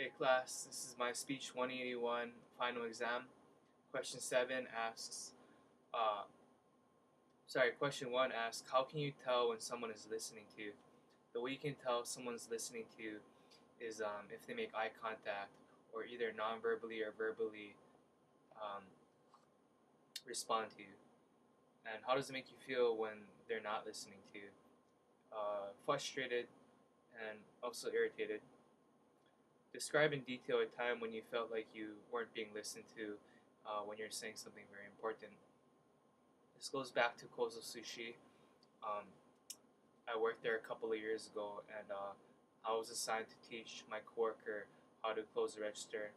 Alright class, this is my speech 181 final exam. Question 7 asks, uh, question 1 asks, how can you tell when someone is listening to you? The way you can tell someone's listening to you is if they make eye contact or either non-verbally or verbally um, respond to you. And how does it make you feel when they're not listening to you? Frustrated and also irritated. Describe in detail a time when you felt like you weren't being listened to when you're saying something very important. This goes back to Kozo Sushi. Um, I worked there a couple of years ago, and I was assigned to teach my coworker how to close the register.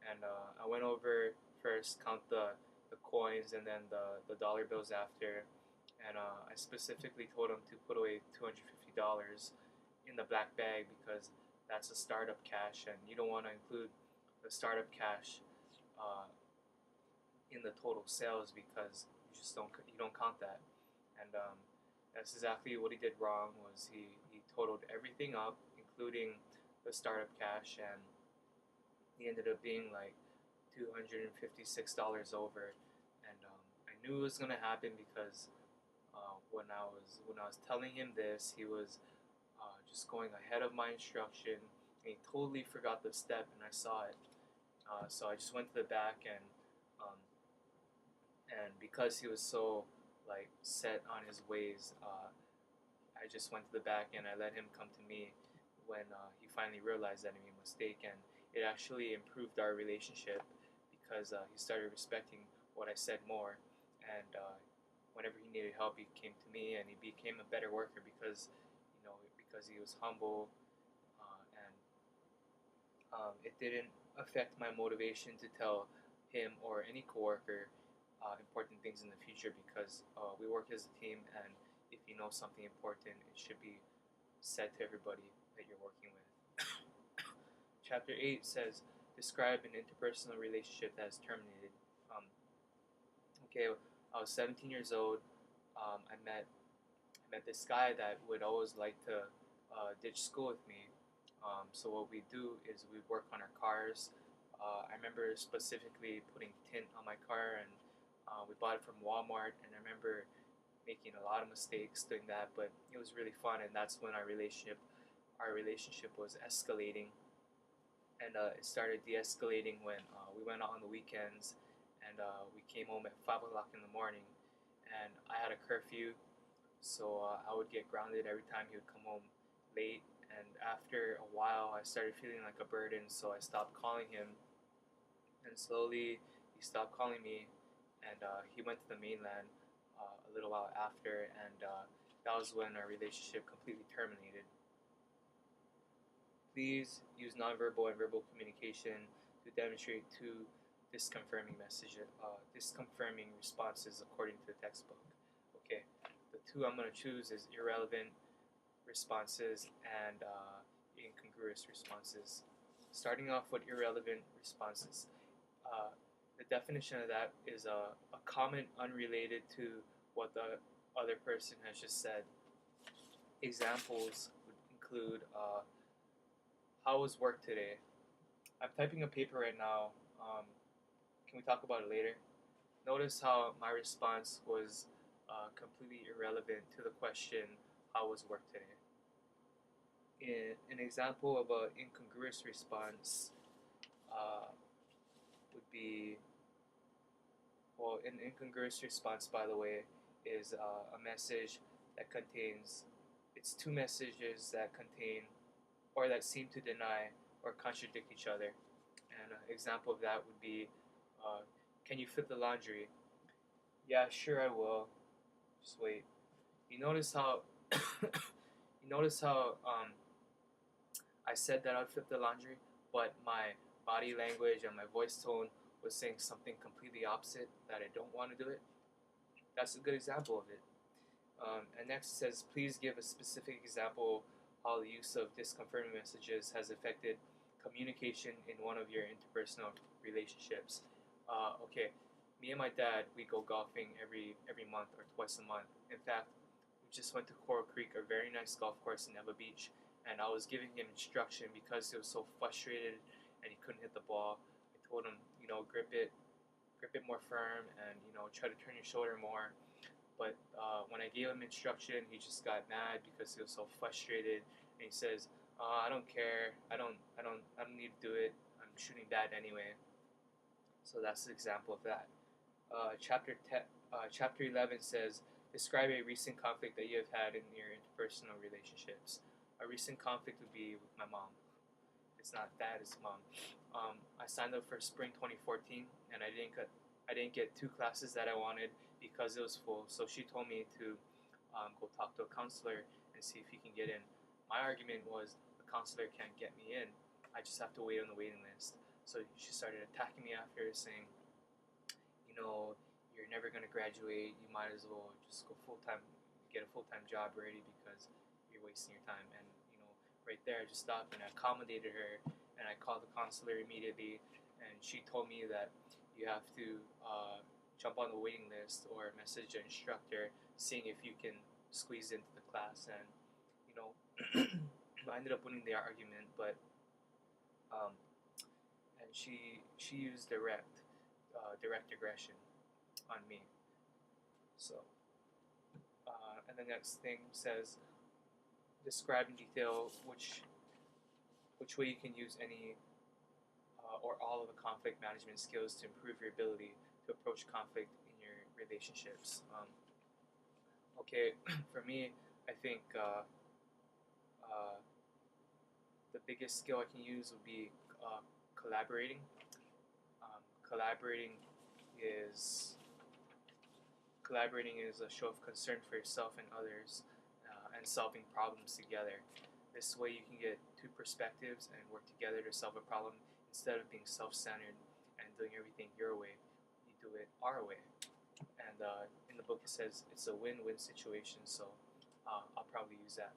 And I went over first, count the coins, and then the dollar bills after. And I specifically told him to put away $250 in the black bag because that's a startup cash, and you don't want to include the startup cash uh, in the total sales because you don't count that. And that's exactly what he did wrong. Was he totaled everything up, including the startup cash, and he ended up being like $256 over. And I knew it was gonna happen because when I was telling him this, he was just going ahead of my instruction, and he totally forgot the step, and I saw it. So I just went to the back, um, and because he was so like set on his ways, I just went to the back and I let him come to me when he finally realized that he made a mistake, and it actually improved our relationship because he started respecting what I said more, and whenever he needed help, he came to me, and he became a better worker because he was humble, and it didn't affect my motivation to tell him or any coworker important things in the future because we work as a team, and if you know something important, it should be said to everybody that you're working with. Chapter 8 says, describe an interpersonal relationship that is terminated. Um, okay, I was 17 years old. I met this guy that would always like to ditch school with me. So what we do is we work on our cars. I remember specifically putting tint on my car, and we bought it from Walmart. And I remember making a lot of mistakes doing that, but it was really fun. And that's when our relationship was escalating, and it started de-escalating when we went out on the weekends, and we came home at 5 o'clock in the morning, and I had a curfew, so I would get grounded every time he would come home late. And after a while, I started feeling like a burden, so I stopped calling him. And slowly, he stopped calling me, and he went to the mainland a little while after, and that was when our relationship completely terminated. Please use nonverbal and verbal communication to demonstrate two disconfirming responses according to the textbook. Okay, the two I'm going to choose is irrelevant responses and incongruous responses. Starting off with irrelevant responses. Uh, the definition of that is a comment unrelated to what the other person has just said. Examples would include how was work today? I'm typing a paper right now. Can we talk about it later? Notice how my response was completely irrelevant to the question, how was work today? An example of an incongruous response uh, would be, well, an incongruous response, by the way, is a message that contains, it's two messages that contain or that seem to deny or contradict each other. And an example of that would be, uh, can you fit the laundry? Yeah, sure I will. Just wait. You notice how you notice how I said that I'd flip the laundry, but my body language and my voice tone was saying something completely opposite, that I don't want to do it. That's a good example of it. And next it says, please give a specific example how the use of disconfirming messages has affected communication in one of your interpersonal relationships. Okay, me and my dad, we go golfing every month or twice a month. In fact, we just went to Coral Creek, a very nice golf course in Neva Beach, and I was giving him instruction because he was so frustrated and he couldn't hit the ball. I told him, grip it more firm, and try to turn your shoulder more. But when I gave him instruction, he just got mad because he was so frustrated, and he says, "I don't care. I don't need to do it. I'm shooting bad anyway." So that's an example of that. Chapter 11 says, describe a recent conflict that you have had in your interpersonal relationships. A recent conflict would be with my mom. It's not dad, it's mom. I signed up for spring 2014, and I didn't get 2 classes that I wanted because it was full. So she told me to go talk to a counselor and see if he can get in. My argument was the counselor can't get me in. I just have to wait on the waiting list. So she started attacking me after, saying, you're never going to graduate. You might as well just go full time, get a full time job already because you're wasting your time. And right there, I just stopped and I accommodated her, and I called the counselor immediately, and she told me that you have to jump on the waiting list or message the instructor, seeing if you can squeeze into the class. And I ended up winning the argument, but and she used direct aggression on me. So, and the next thing says, describe in detail which way you can use any or all of the conflict management skills to improve your ability to approach conflict in your relationships. Okay, for me, I think the biggest skill I can use would be collaborating. Collaborating is a show of concern for yourself and others, and solving problems together. This way, you can get 2 perspectives and work together to solve a problem instead of being self-centered and doing everything your way. You do it our way. And in the book, it says it's a win-win situation. So I'll probably use that.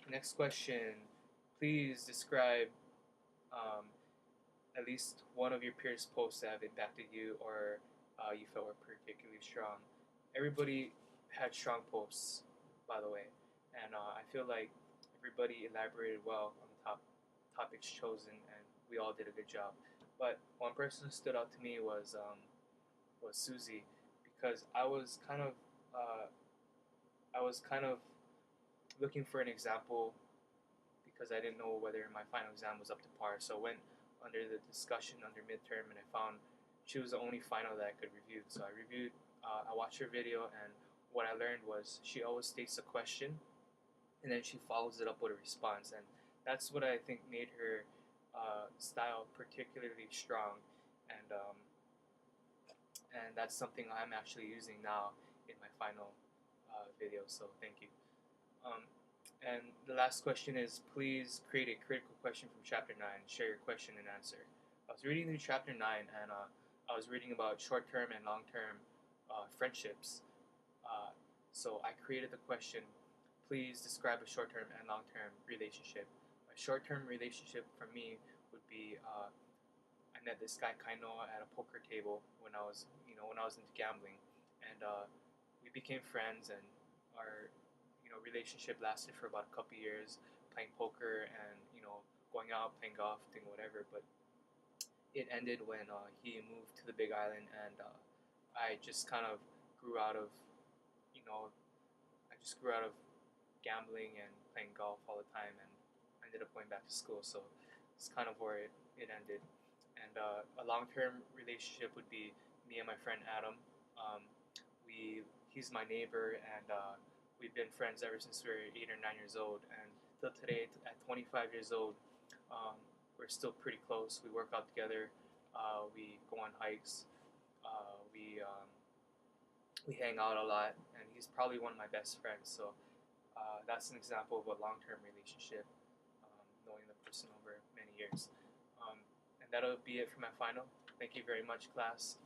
Next question. Please describe at least one of your peers' posts that have impacted you or you felt were particularly strong. Everybody had strong posts, by the way, and I feel like everybody elaborated well on the topics chosen, and we all did a good job. But one person who stood out to me was Susie, because I was kind of looking for an example because I didn't know whether my final exam was up to par. So I went under the discussion under midterm, and I found she was the only final that I could review. So I reviewed, I watched her video, and what I learned was she always states a question, and then she follows it up with a response, and that's what I think made her style particularly strong, and that's something I'm actually using now in my final video. So thank you. And the last question is, please create a critical question from Chapter 9. Share your question and answer. I was reading through Chapter 9, and I was reading about short-term and long-term friendships. So I created the question, please describe a short-term and long-term relationship. A short-term relationship for me would be I met this guy Kainoa at a poker table when I was into gambling, and we became friends, and our relationship lasted for about a couple years, playing poker and going out, playing golf, doing whatever. But it ended when he moved to the Big Island, and I just kind of grew out of gambling and playing golf all the time, and I ended up going back to school. So it's kind of where it ended. And a long-term relationship would be me and my friend Adam. He's my neighbor, and we've been friends ever since we were 8 or 9 years old, and till today, at 25 years old, we're still pretty close. We work out together. We go on hikes. We hang out a lot, and he's probably one of my best friends. So that's an example of a long-term relationship, knowing the person over many years. And that'll be it for my final. Thank you very much, class.